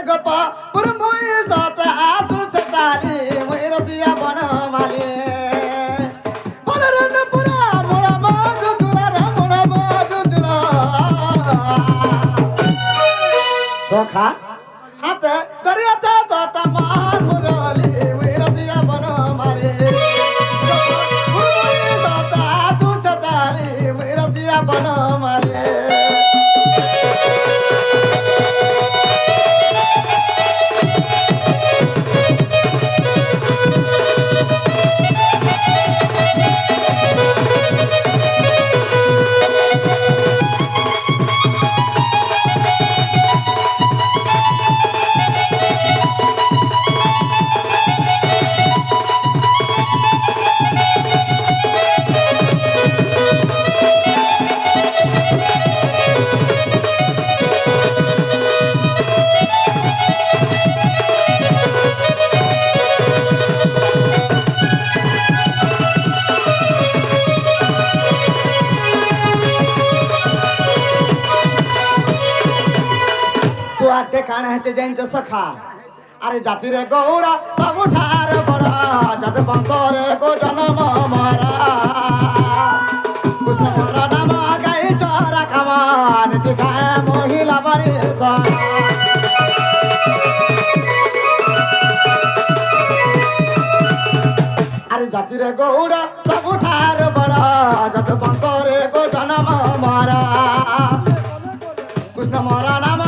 gopa purmui sota asu chatali mui rasiya bana mali palaran pura mura maju tulara mura maju tula sokha hate dariya cha sota man murali mui rasiya bana mali purmui sota asu chatali mui rasiya bana mali आके कान है जैन सखा अरे जाति रे गौड़ा सब ठार बड़ा जद बंसरे को जन्म मारा कृष्ण मारा नाम गाई चोरा कमान दिखाए महिला बड़ी सारा अरे जाति रे गौड़ा सब ठार बड़ा जद बंसरे को जन्म मारा कृष्ण मारा नाम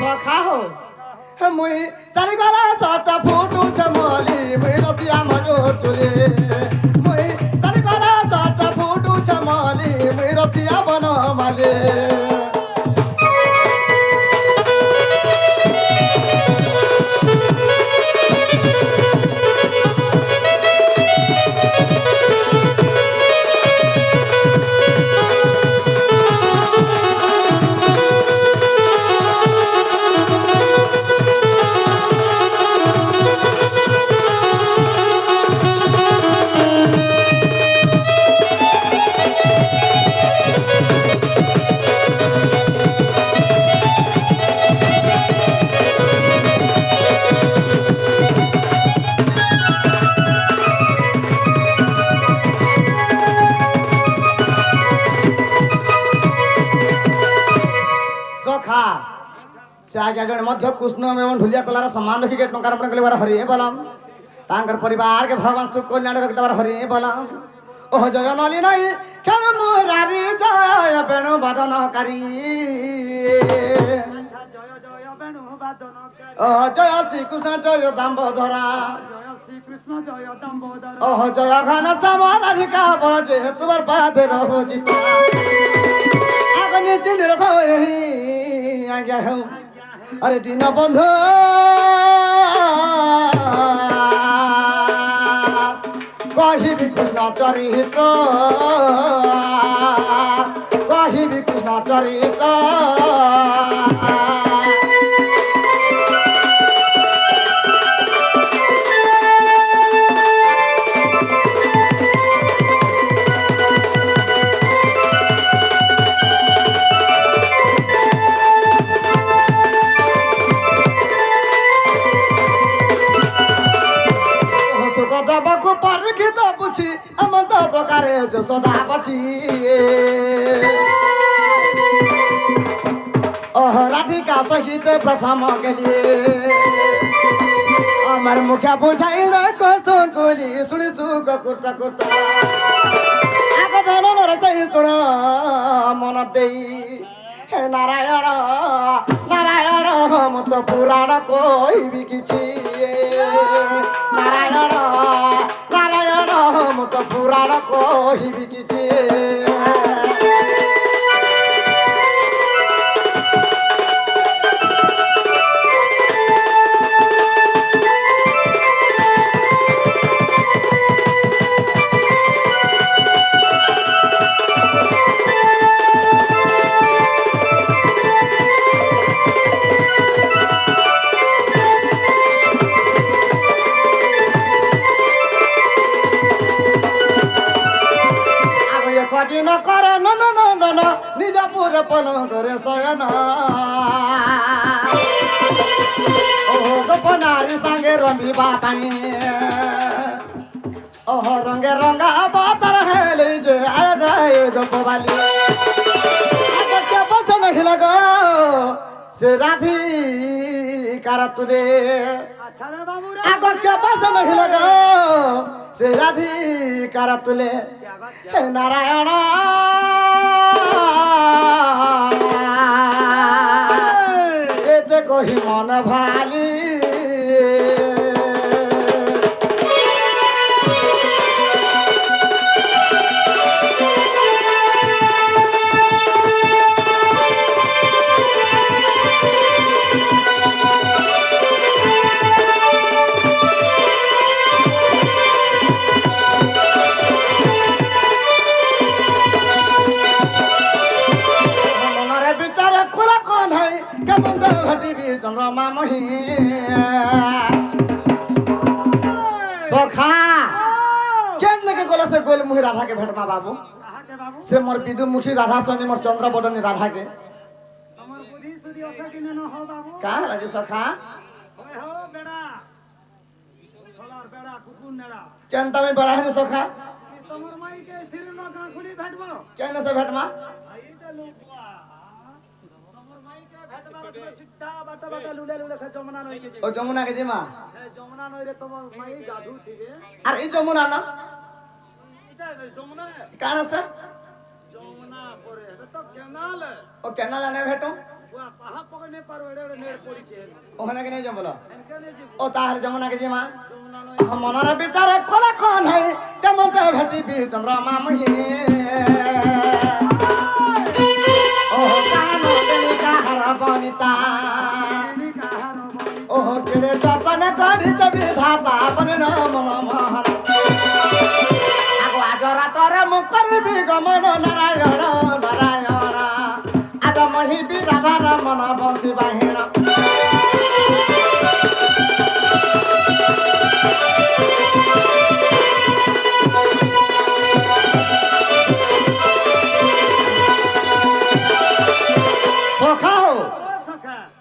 सखा हो मुई चाली गला सता फुटु छ मली मुई रसिया मजो चुले मुई चाली गला सता फुटु छ मली मुई रसिया बन माले से आज्ञा जन मध्य कृष्ण एवं ढुलिया कलार सम्मान रखिके टंकार अपन गलेबार हरि बलम तांकर परिवार के भगवान सुख कल्याण रख देबार हरि बलम ओह जय नली नहीं क्षण मुरारी जय बेणु वादनकारी ओह जय श्री कृष्ण जय दामोदरा ओह जय घन समान अधिका बजे तुमर पादे रहो जिता आगनि चिन्ह रहो यही आज्ञा हो अरे दीन बंधु कही भी कृष्ण चरित्र कही भी कृष्ण चरित्र देवको परिखित पुछि अमन्त प्रकारे जो सदा पछि ओह राधिका सहित प्रथम के लिए अमर मुखिया बुझाई को सुनकुली सुनि सुख कुर्ता कुर्ता आगो धन नर चाहिँ सुन मन देई हे नारायण नारायण हम तो पुराण कोई किछि नारायण नारायण हम तो पुराण कोई किछि পুরে পলঙ্গরে শয়ন ও গোপনারী সঙ্গে রমিবা পাই ওহ রঙে রঙা বাতার হেলে যে আয় গোপবালি কে বসন হিলা গো সে রাধি কারা তুলে আগর কে বসন হিলা গো সে রাধি কারা তুলে হে নারায়ণ এতে কহি মন ভালি চন্দ্রমা মহি সখা কেন নাকি গলে সে গোল মুহি রাধাকে ভেটমা বাবু সে মোর বিদু মুখী রাধা সনি মোর চন্দ্র বদনী রাধাকে কা রাজি সখা কেন তুমি বড়া হেনি সখা কেন সে ভেটমা ও যমুনা কে জিমা আর এই যমুনা না কার আছে ও কেনাল আনে ভেটো ওখানে কে নেই জমলো ও তাহলে যমুনা কে জিমা মনের বিচারে কোলা কোন হয় কেমন ভেটিবি চন্দ্রমা মহি বনিতা ওহ কেড়ে যতন করিছ বিধাতা বনি নম নমঃ আগো আজ রাতরে মু করিবি গমন নারায়ণ নারায়ণ আজ মহিবি রাধা রমন বংশী বাহিন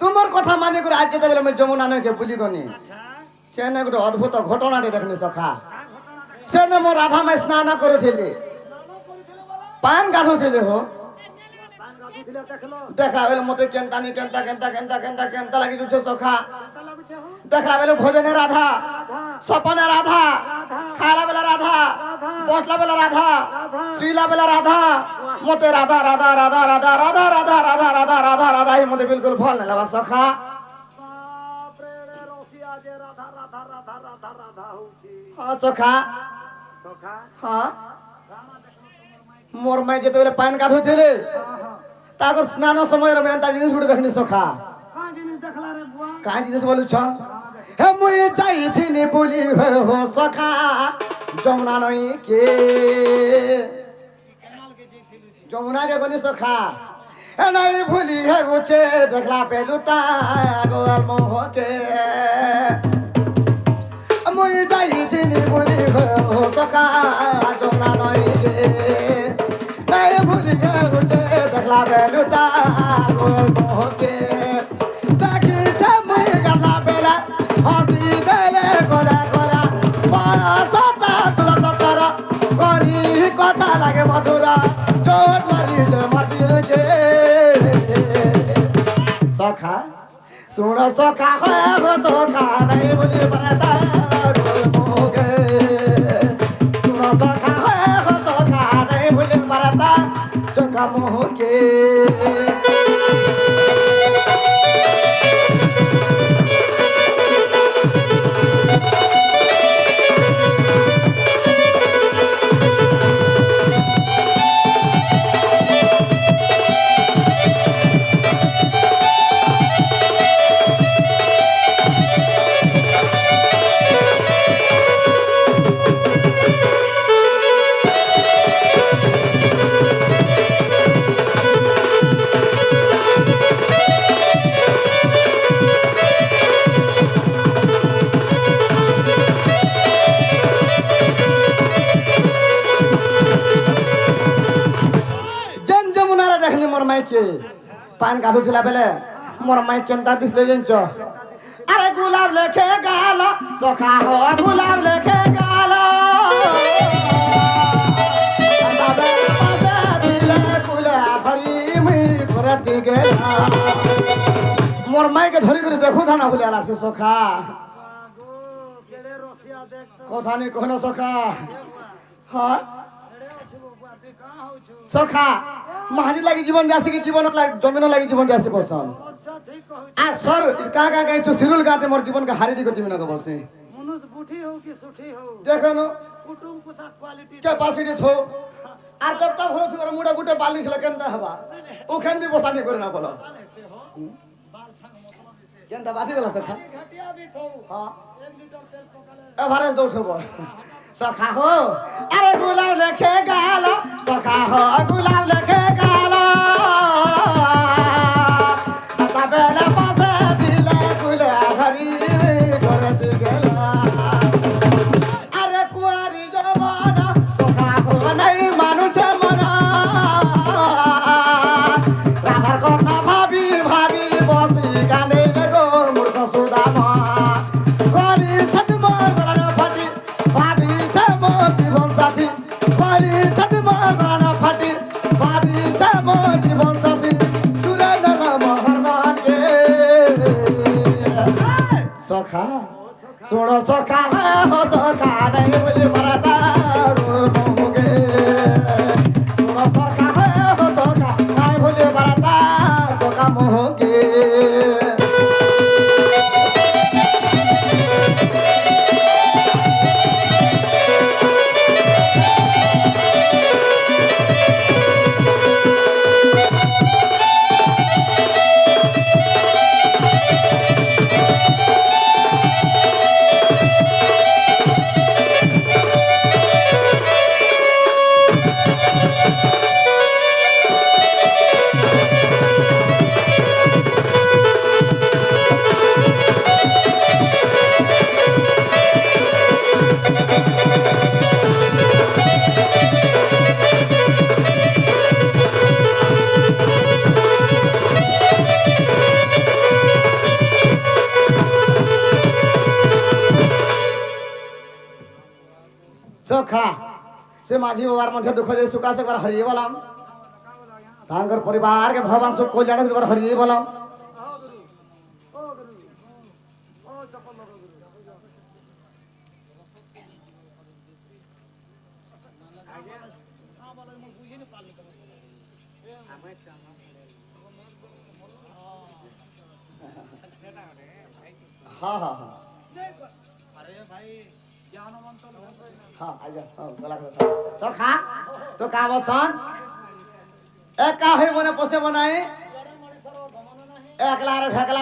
তোমার কথা মানে করে আজ যেতে বলে আমি যমুনা নয়কে ভুলি গনি সে না ଗୋଟେ অদ্ভুত ঘটনাটি দেখনি সখা সে না মো রাধা মাই স্নান করেছিলি পান গাধুছিলি হো দেখা বেলে মতে কেনটানি কেনটা কেনটা কেনটা কেনটা কেনটা লাগি যাচ্ছে সখা দেখা বেলে ভোজনে রাধা সপনে রাধা খালা বেলা রাধা বসলা বেলা রাধা শুইলা বেলা রাধা মতে রাধা রাধা রাধা রাধা রাধা রাধা রাধা রাধা রাধা রাধা হি মতে বিলকুল ভাল না লাগা সখা হ্যাঁ সখা হ্যাঁ মোর মাই যেতেবেলে পান গাধুছিলে তাকর স্নান সময় রে মেনটা জিনিস গুড়ে দেখনি সখা কাঁ জিনিস বলুছ হে মুই যাইছিনি বলি হো সখা যমুনা নই কে যমুনা কে গনি সখা এ নাই ভুলি হে গুছে দেখলা পেলু তা গোয়াল মোহতে মুই যাইছিনি বলি হো সখা যমুনা নই কে নাই ভুলি হে গুছে দেখলা পেলু তা গোয়াল মোহতে দেখিছে মুই গালা বেলা হাসি দেলে গোলা গোলা বাসতা সুরা সতরা কলি কথা লাগে মধুরা চোট মারিছে মাটিকে সখা শুণ সখা গো সখা নাই বলি বারতা গোলমোগে শুণ সখা গো সখা নাই বলি বারতা চোখা মোহকে মাইকে পান গাধুছিলা বেলে মোর মাই কেনতা দিছিলে জানছ আরে গোলাপ লেখে গাল সখা হো গোলাপ লেখে গাল তবে পাশে দিলে কুলে ধরি মুই করে দিগে মোর মাইকে ধরি করে দেখো থানা বলে লাগছে সখা কথা নি কোন সখা হ্যাঁ সখা মাহানি লাগি জীবন যাচ্ছে কি জীবন লাগি জমিন লাগি জীবন যাচ্ছে বসন আর সর কা কা গাইছো সিরুল গাতে মোর জীবন কা হারি দিগো জীবন কা বসে মনুষ বুঠি হও কি সুঠি হও দেখনো কুটুম কুসা কোয়ালিটি ক্যাপাসিটি থো আর জবটা ভরো থুর মুড়া গুটে বালি ছিল কেনতা হবা ওখান বি বসানি করে না বলো সে হো বাল संग मतलब से কেনতা বাতি গলা সখা घटिया भी थो হ্যাঁ 1 लीटर तेल पकाले এভারেজ দৌ থব সখা হো আরে গোলাপ লেখে গাল সখা হো গোলাপ লেখে গাল তবেলে পাশে দিলে কুলে ধরি করে দিগেলা আরে কুয়ারি জবান সখা হো নাই মানুষ মন রাধার কথা ভাবি ভাবি বসি গানে গো মূর্খ সুদামা করি ছট মোর গলানো ফাটি ভাবি ছে মোর জীবন সাথী করি ছট মোর গলানো ফাটি ভাবি ছে মোর জীবন সাথী চুরে নেব মোহর মনকে সখা শোনো সখা হো সখা নাই বলি মারাতা রোগে শোনো সখা হো সখা নাই বলি মারাতা তোকা মোহকে সখা সে মাঝি বাবার মধ্যে দুঃখ দিয়ে সুখা সে হরিয়ে বলাম তাঙ্কর পরিবার के भगवान सुख कल्याण के हरिये বলাম ओ चप्पल लो गुरु आगे हां बोले मु बुझी नहीं पाली हाँ हाँ हाँ अरे भाई ज्ञानवंत लोग हाँ आजा सब गला कर सब खा तो का बसन एक का है मने पोसे बनाई जड़े मणि सर्व गमन नहीं एकला रे फेकला